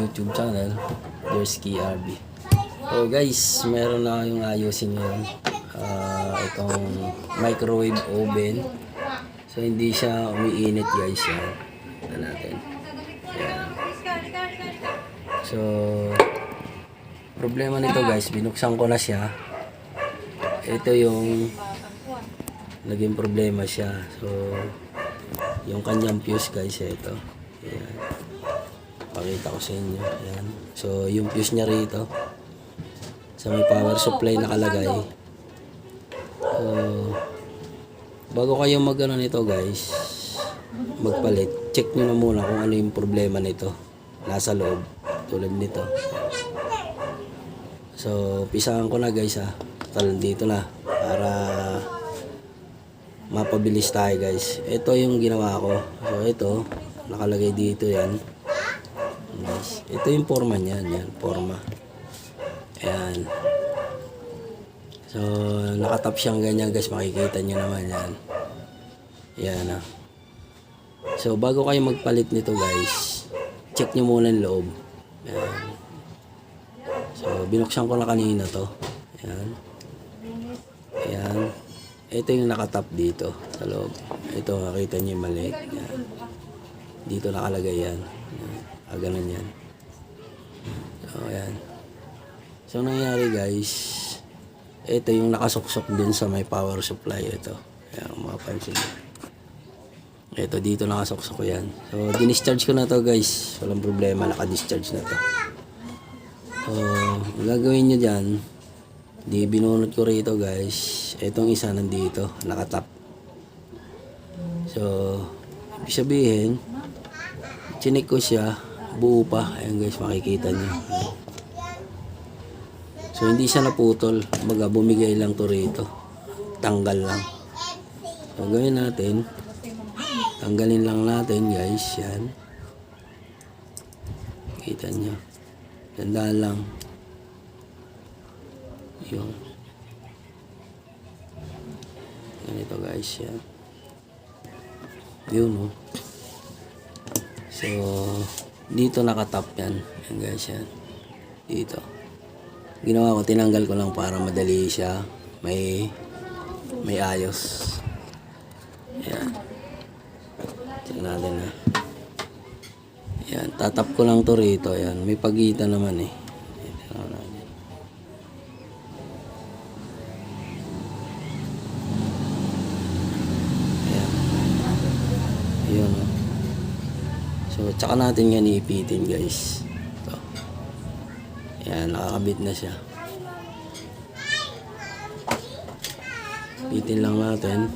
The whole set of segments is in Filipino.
YouTube channel, Dersky RB. So guys, meron na yung ayusin ngayon. Itong microwave oven. So hindi siya umiinit guys. Yan. Ito natin. Yan. So, problema nito guys, binuksan ko na siya. Ito yung naging problema siya. So, yung kanyang fuse guys, ito. Ayan. Pakita ko sa inyo. Ayan. So, yung fuse niya rito. Sa may power supply nakalagay. So, bago kayo mag-ano nito guys, magpalit, check nyo na muna kung ano yung problema nito. Nasa loob. Tulad nito. So, pisahan ko na guys ha. Dito na. Para mapabilis tayo guys. Ito yung ginawa ko. So, ito. Nakalagay dito yan. Guys. Ito yung forma niyan. Yan. Forma. Ayan. So, nakatap siyang ganyan guys. Makikita nyo naman yan. Yan ha. So, bago kayo magpalit nito guys, check nyo muna yung loob. Ayan. So, binuksan ko na kanina to. Ayan. Ayan. Ito yung nakatap dito sa loob. Ito, nakita nyo yung mali. Ayan. Dito nakalagay yan. Ayan. Ganun yan. So, ayan. So, nangyari guys, ito yung nakasuksok dun sa may power supply. Ito. Ayan, mapapansin nyo. Ito, dito nakasuksok yan. So, dinischarge ko na to guys. Walang problema, nakadischarge na to. So, gagawin nyo dyan, di binunot ko rito guys. Itong isa nandito, nakatap. So, ibig sabihin, chinik ko siya, buo pa. Ayan guys, makikita nyo. So, hindi siya naputol. Baga, bumigay lang to rito. Tanggal lang. So, gawin natin. Tanggalin lang natin guys. Yan. Kita nyo. Tandaan lang. Yun. Ganito guys. Yan. Yun oh. So, dito nakatap yan. Yan guys yan. Dito. Ginawa ko, tinanggal ko lang para madali siya. May ayos. Yan. Check natin ha. Yan, tatap ko lang to rito. Yan, may pagitan naman eh. Yan. Yun. So, tsaka natin yan iipitin guys. Ito. Yan, nakakabit na siya. Ipitin lang natin.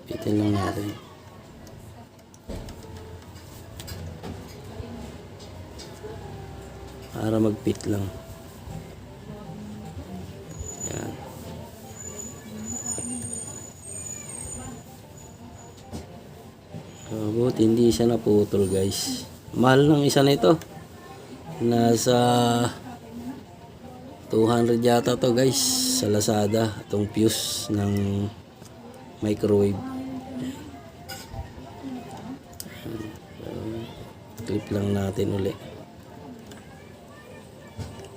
Pitin lang natin. Para magpit lang. Yan. Buti hindi siya naputol guys. Mahal ng isa nito. Nasa 200 yata to guys sa Lazada. Itong fuse ng microwave. Clip lang natin uli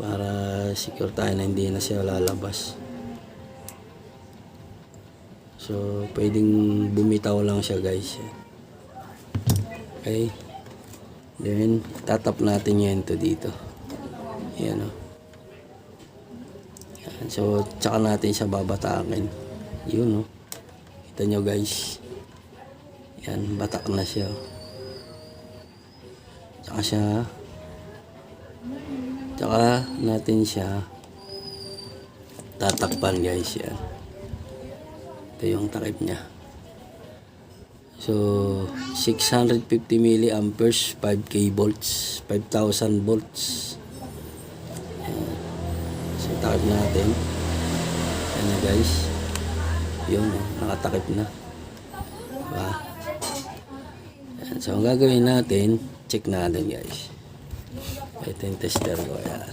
para secure tayo na hindi na siya lalabas. So pwedeng bumitaw lang siya guys. Okay, then tatap natin yan to dito. Yan o. Yan. So tsaka natin siya babatakin. Yun o. Kita nyo guys. Yan, batak na siya. Tsaka natin siya tatakpan guys. Yan. Ito yung takip niya. So 650 milliamperes, 5k volts, 5000 volts. Yan. So takip natin. Yan na guys. Yun, nakatakip na. Diba? Yan. So ang gagawin natin, check natin guys. Ito yung tester ko. Yan.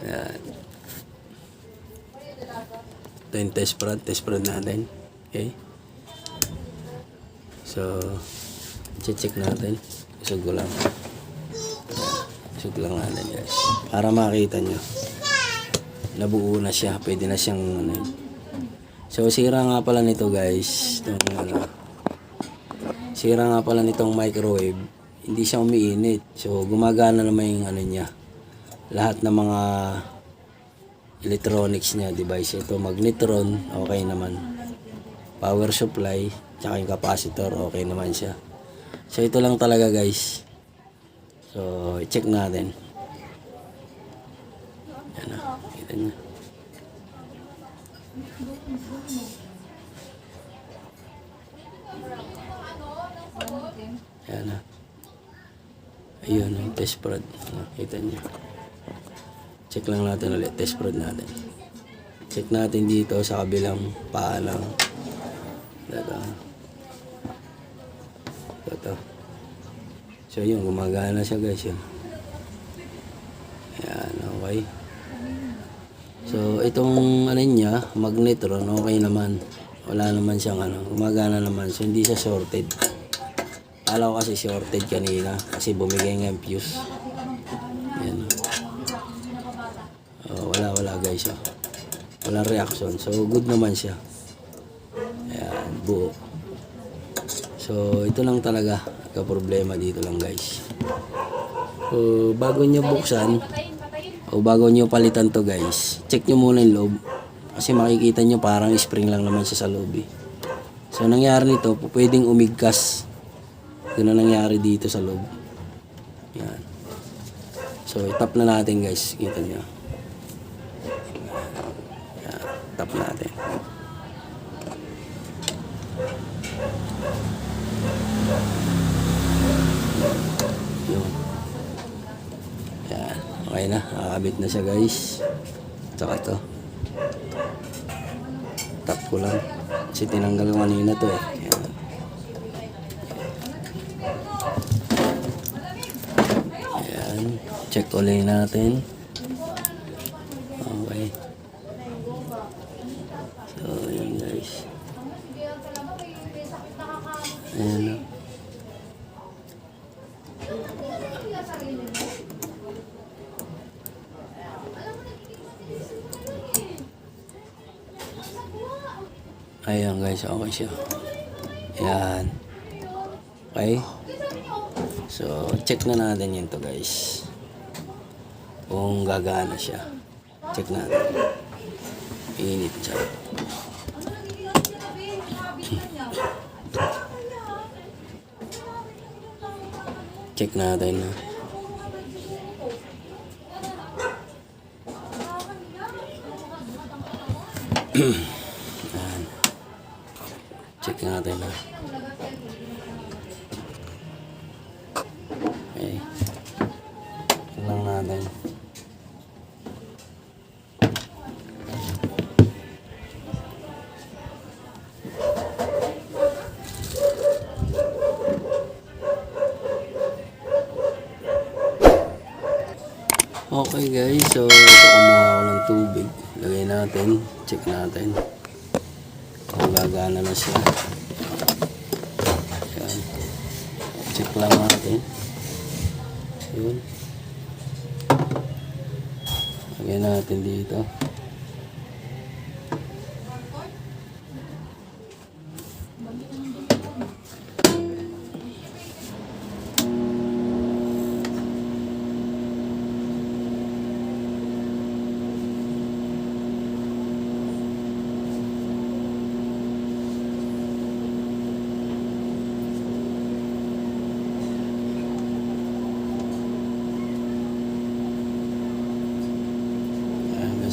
Yan. Ito yung test prod natin. Okay. So, check natin. Isog ko lang. Isog lang natin guys. Para makita nyo. Nabuo na siya. Pwede na siyang ano. So, sira nga pala nito guys. Sira nga pala nitong microwave. Hindi siya umiinit. So, gumagana naman yung ano niya. Lahat ng mga electronics niya, device. Ito, magnetron, okay naman. Power supply, tsaka yung capacitor, okay naman siya. So, ito lang talaga guys. So, i-check natin. Yan na, kita nyo. Yan na. Ayun, yung test prod. Kita nyo. Check lang natin ulit, test prod natin. Check natin dito sa kabilang paa lang. Ito. So yun, gumagana siya guys yun. Ayan, okay. So itong ano niya, magnetron, okay naman. Wala naman siyang ano, gumagana naman. So hindi siya shorted. Akala ko kasi shorted kanina kasi bumigay nga yung fuse. Ayan. Wala guys. Walang reaction. So good naman siya. Ayan, buo. So ito lang talaga problema dito lang guys. So bago nyo buksan o bago nyo palitan to guys, check nyo muna yung loob. Kasi makikita nyo parang spring lang naman siya sa loob eh. So nangyari nito, pwedeng umigkas. Yun ang nangyari dito sa loob. Yan. So itap na natin guys, kita nyo. Tap natin. Yun. Yan. Okay na. Nakakabit na siya guys. Tsaka ito. Tap ko lang. Kasi tinanggal ko kanina to eh. Yan. Yan. Check ulit natin. Okay. So, yun guys. Ayan o. Ayan guys, okay siya. Ayan. Okay. So, check na natin yun to guys. Kung gagana siya. Check natin. Init siya. Check natin na. Check natin na. Okay. Check lang natin. Okay guys, so ito kumuha ako ng tubig. Lagay natin, check natin kung gagana na siya. Ayan. Check lang natin. Yun. Lagay natin dito.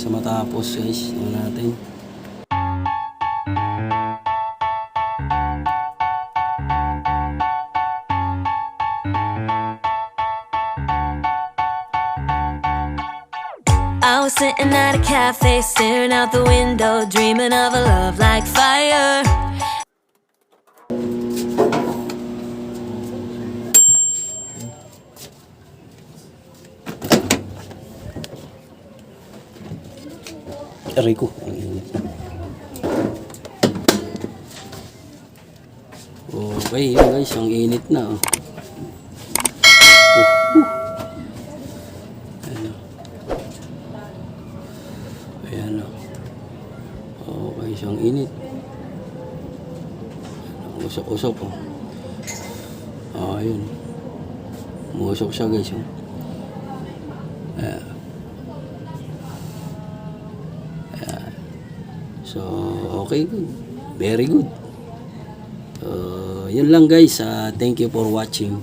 Sa matapos guys, yun natin. I was sitting at a cafe, staring out the window, dreaming of a love like fire. Aray ko, ang init. Okay, yun guys, ang init na. Oh. Ayan, oh. Ayan, oh. Okay, siyang init. Usok-usok, oh. Oh, ayun. Umusok siya guys, oh. Ayan. Ayan. So, okay, good. Very good. Yun lang guys. Thank you for watching.